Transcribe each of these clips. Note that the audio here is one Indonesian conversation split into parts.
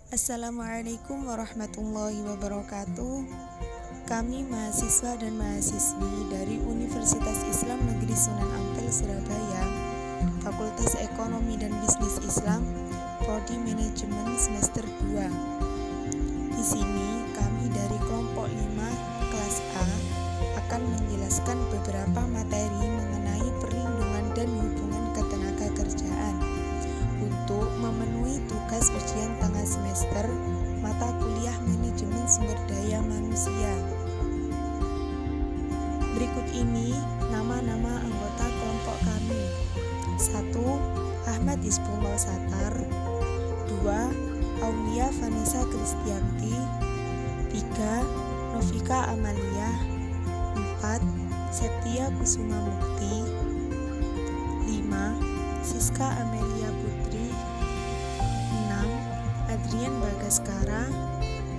Assalamualaikum warahmatullahi wabarakatuh. Kami mahasiswa dan mahasiswi dari Universitas Islam Negeri Sunan Ampel, Surabaya, Fakultas Ekonomi dan Bisnis Islam, Prodi Manajemen semester 2. Di sini kami dari kelompok 5 kelas A akan menjelaskan beberapa materi mengenai perlindungan dan hubungan ketenagakerjaan. Untuk memenuhi tugas ujian tengah semester mata kuliah manajemen sumber daya manusia. Berikut ini nama-nama anggota kelompok kami. 1. Ahmad Hizbullah Satar. 2. Aulia Vanessa Kristianti. 3. Novika Amalia. 4. Septia Kusuma Mukti. 5. Siska Amelia Putri. 6. Adrian Bagaskara.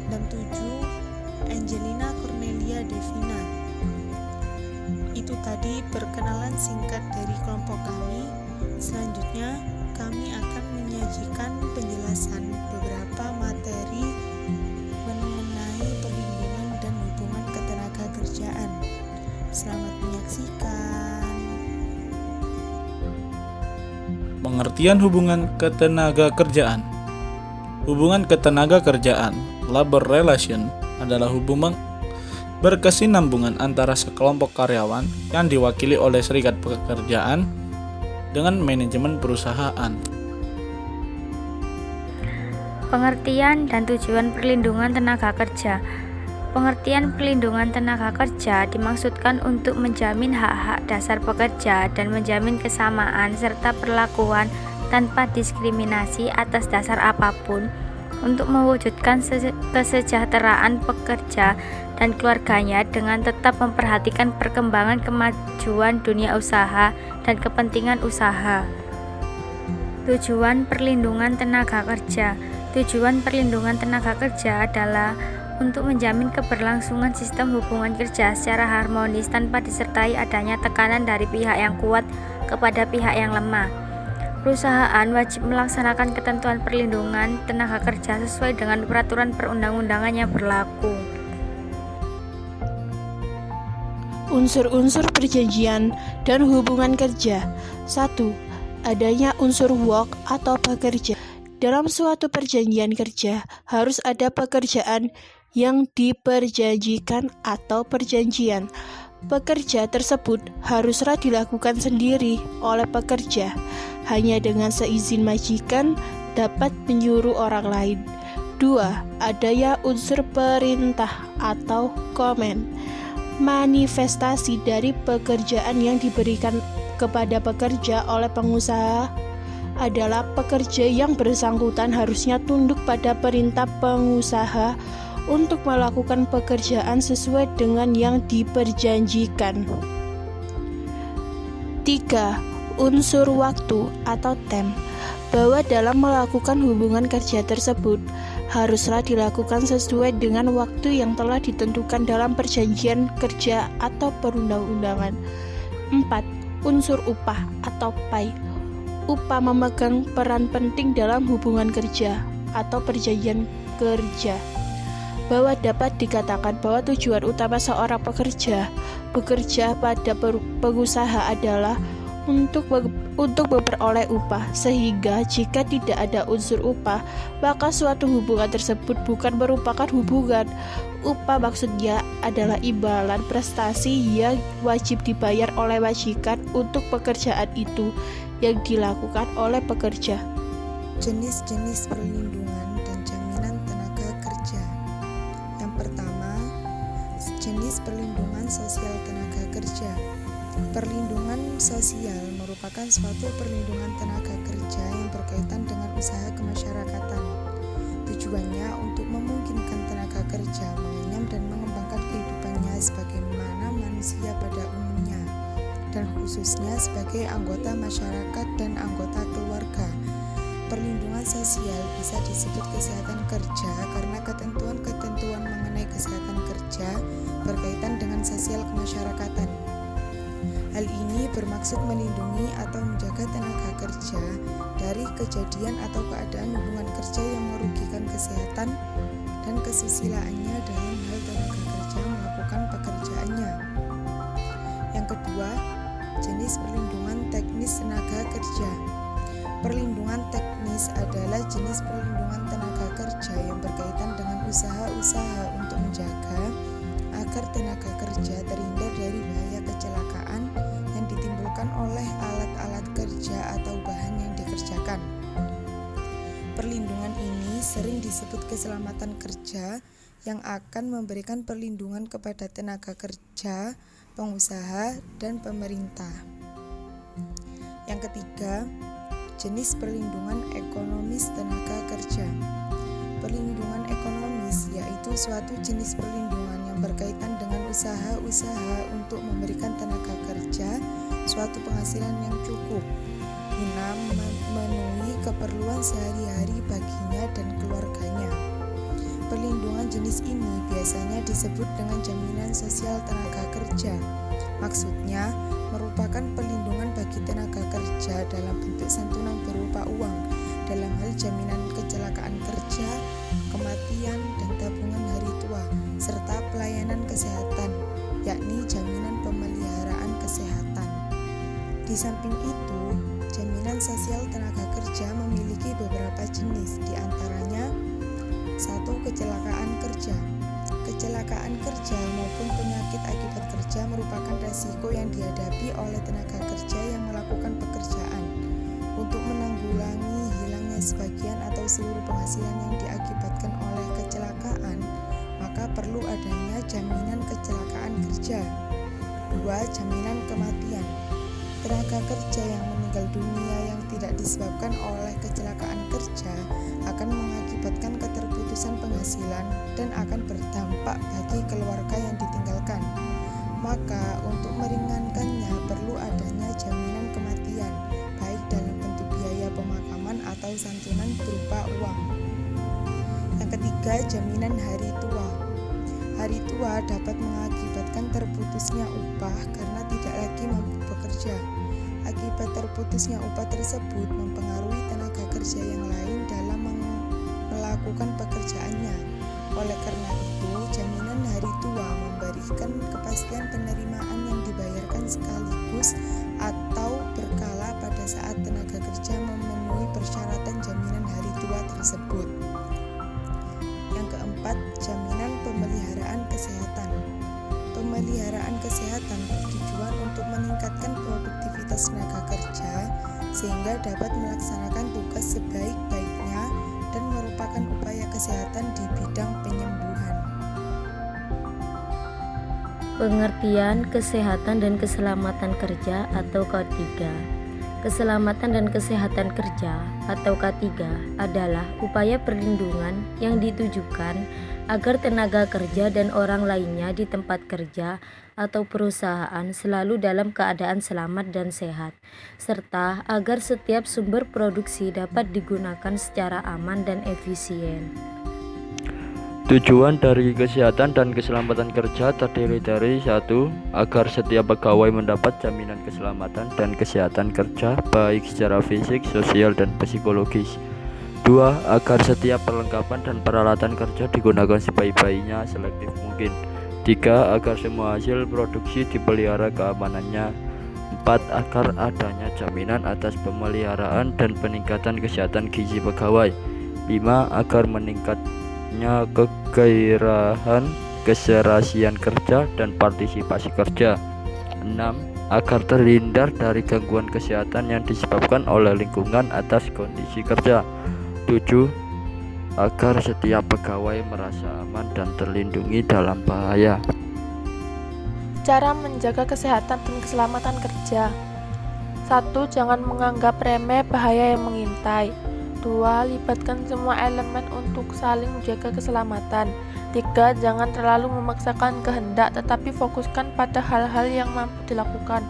Dan 7. Angelina Cornelia Devina. Itu tadi perkenalan singkat dari kelompok kami. Selanjutnya kami akan menyajikan penjelasan beberapa materi mengenai perlindungan dan hubungan ketenagakerjaan. Selamat menyaksikan. Pengertian hubungan ketenagakerjaan. Hubungan ketenagakerjaan, labor relation, adalah hubungan berkesinambungan antara sekelompok karyawan yang diwakili oleh serikat pekerjaan dengan manajemen perusahaan. Pengertian dan tujuan perlindungan tenaga kerja. Pengertian perlindungan tenaga kerja dimaksudkan untuk menjamin hak-hak dasar pekerja dan menjamin kesamaan serta perlakuan tanpa diskriminasi atas dasar apapun untuk mewujudkan kesejahteraan pekerja dan keluarganya dengan tetap memperhatikan perkembangan kemajuan dunia usaha dan kepentingan usaha. Tujuan perlindungan tenaga kerja. Tujuan perlindungan tenaga kerja adalah untuk menjamin keberlangsungan sistem hubungan kerja secara harmonis tanpa disertai adanya tekanan dari pihak yang kuat kepada pihak yang lemah. Perusahaan wajib melaksanakan ketentuan perlindungan tenaga kerja sesuai dengan peraturan perundang-undangan yang berlaku. Unsur-unsur perjanjian dan hubungan kerja. 1. Adanya unsur work atau pekerja. Dalam suatu perjanjian kerja, harus ada pekerjaan yang diperjanjikan atau perjanjian. Pekerja tersebut haruslah dilakukan sendiri oleh pekerja. Hanya dengan seizin majikan dapat menyuruh orang lain. 2. Adanya unsur perintah atau command. Manifestasi dari pekerjaan yang diberikan kepada pekerja oleh pengusaha adalah pekerja yang bersangkutan harusnya tunduk pada perintah pengusaha untuk melakukan pekerjaan sesuai dengan yang diperjanjikan. 3. Unsur waktu atau time, bahwa dalam melakukan hubungan kerja tersebut haruslah dilakukan sesuai dengan waktu yang telah ditentukan dalam perjanjian kerja atau perundang-undangan. 4. Unsur upah atau pay. Upah memegang peran penting dalam hubungan kerja atau perjanjian kerja, bahwa dapat dikatakan bahwa tujuan utama seorang pekerja bekerja pada pengusaha adalah untuk memperoleh upah, sehingga jika tidak ada unsur upah, maka suatu hubungan tersebut bukan merupakan hubungan. Upah maksudnya adalah imbalan prestasi yang wajib dibayar oleh majikan untuk pekerjaan itu yang dilakukan oleh pekerja. Jenis-jenis perlindungan dan jaminan tenaga kerja. Yang pertama, jenis perlindungan sosial tenaga kerja. Perlindungan sosial merupakan suatu perlindungan tenaga kerja yang berkaitan dengan usaha kemasyarakatan. Tujuannya untuk memungkinkan tenaga kerja mengenyam dan mengembangkan kehidupannya sebagaimana manusia pada umumnya, dan khususnya sebagai anggota masyarakat dan anggota keluarga. Perlindungan sosial bisa disebut kesehatan kerja karena ketentuan-ketentuan mengenai kesehatan kerja berkaitan dengan sosial kemasyarakatan. Hal ini bermaksud melindungi atau menjaga tenaga kerja dari kejadian atau keadaan hubungan kerja yang merugikan kesehatan dan kesusilaannya dalam hal tenaga kerja melakukan pekerjaannya. Yang kedua, jenis perlindungan teknis tenaga kerja. Perlindungan teknis adalah jenis perlindungan tenaga kerja yang berkaitan dengan usaha-usaha untuk menjaga agar tenaga kerja terhindar dari bahaya kecelakaan yang ditimbulkan oleh alat-alat kerja atau bahan yang dikerjakan. Perlindungan ini sering disebut keselamatan kerja yang akan memberikan perlindungan kepada tenaga kerja, pengusaha, dan pemerintah. Yang ketiga, jenis perlindungan ekonomis tenaga kerja. Perlindungan ekonomis yaitu suatu jenis perlindungan yang berkaitan dengan usaha-usaha untuk memberikan tenaga kerja suatu penghasilan yang cukup guna memenuhi keperluan sehari-hari baginya dan keluarganya. Perlindungan jenis ini biasanya disebut dengan jaminan sosial tenaga kerja. Maksudnya, merupakan perlindungan bagi tenaga kerja dalam bentuk santunan berupa uang dalam hal jaminan kecelakaan kerja, kematian, dan tabungan hari tua, serta pelayanan kesehatan, yakni jaminan pemeliharaan kesehatan. Di samping itu, jaminan sosial tenaga kerja memiliki beberapa jenis, di antaranya 1. Kecelakaan kerja. Kecelakaan kerja maupun penyakit akibat kerja merupakan resiko yang dihadapi oleh tenaga kerja yang melakukan pekerjaan. Untuk menanggulangi hilangnya sebagian atau seluruh penghasilan yang diakibatkan oleh kecelakaan, maka perlu adanya jaminan kecelakaan kerja. 2. Jaminan kematian. Tenaga kerja yang meninggal dunia yang tidak disebabkan oleh kecelakaan kerja akan mengakibatkan keterputusan penghasilan dan akan berdampak bagi keluarga yang ditinggalkan. Maka untuk meringankannya perlu adanya jaminan kematian, baik dalam bentuk biaya pemakaman atau santunan berupa uang. Yang ketiga, jaminan hari tua. Hari tua dapat mengakibatkan terputusnya upah karena tidak lagi mampu bekerja. Akibat terputusnya upah tersebut mempengaruhi tenaga kerja yang lain dalam melakukan pekerjaannya. Oleh karena itu, jaminan hari tua memberikan kepastian penerimaan yang dibayarkan sekaligus atau berkala pada saat tenaga kerja memenuhi persyaratan jaminan hari tua tersebut. Yang keempat, jaminan pemeliharaan kesehatan. Pemeliharaan kesehatan bertujuan untuk meningkatkan produktivitas tenaga kerja sehingga dapat melaksanakan tugas sebaik-baiknya dan merupakan upaya kesehatan di bidang penyembuhan. Pengertian kesehatan dan keselamatan kerja atau K3. Keselamatan dan kesehatan kerja atau K3 adalah upaya perlindungan yang ditujukan agar tenaga kerja dan orang lainnya di tempat kerja atau perusahaan selalu dalam keadaan selamat dan sehat, serta agar setiap sumber produksi dapat digunakan secara aman dan efisien. Tujuan dari kesehatan dan keselamatan kerja terdiri dari 1. Agar setiap pegawai mendapat jaminan keselamatan dan kesehatan kerja baik secara fisik, sosial, dan psikologis. 2. Agar setiap perlengkapan dan peralatan kerja digunakan sebaik-baiknya selektif mungkin. 3. Agar semua hasil produksi dipelihara keamanannya. 4. Agar adanya jaminan atas pemeliharaan dan peningkatan kesehatan gizi pegawai. 5. Agar meningkatnya kegairahan, keserasian kerja, dan partisipasi kerja. 6. Agar terhindar dari gangguan kesehatan yang disebabkan oleh lingkungan atas kondisi kerja. 7. Agar setiap pegawai merasa aman dan terlindungi dalam bahaya. Cara menjaga kesehatan dan keselamatan kerja. 1. Jangan menganggap remeh bahaya yang mengintai. 2. Libatkan semua elemen untuk saling menjaga keselamatan. 3. Jangan terlalu memaksakan kehendak, tetapi fokuskan pada hal-hal yang mampu dilakukan.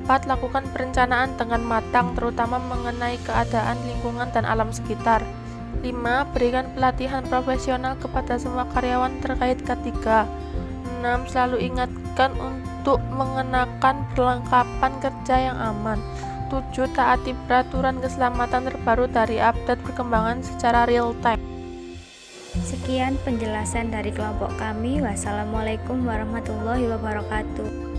4. Lakukan perencanaan dengan matang, terutama mengenai keadaan lingkungan dan alam sekitar. 5. Berikan pelatihan profesional kepada semua karyawan terkait K3. 6. Selalu ingatkan untuk mengenakan perlengkapan kerja yang aman. 7. Taati peraturan keselamatan terbaru dari update perkembangan secara real time. Sekian penjelasan dari kelompok kami. Wassalamualaikum warahmatullahi wabarakatuh.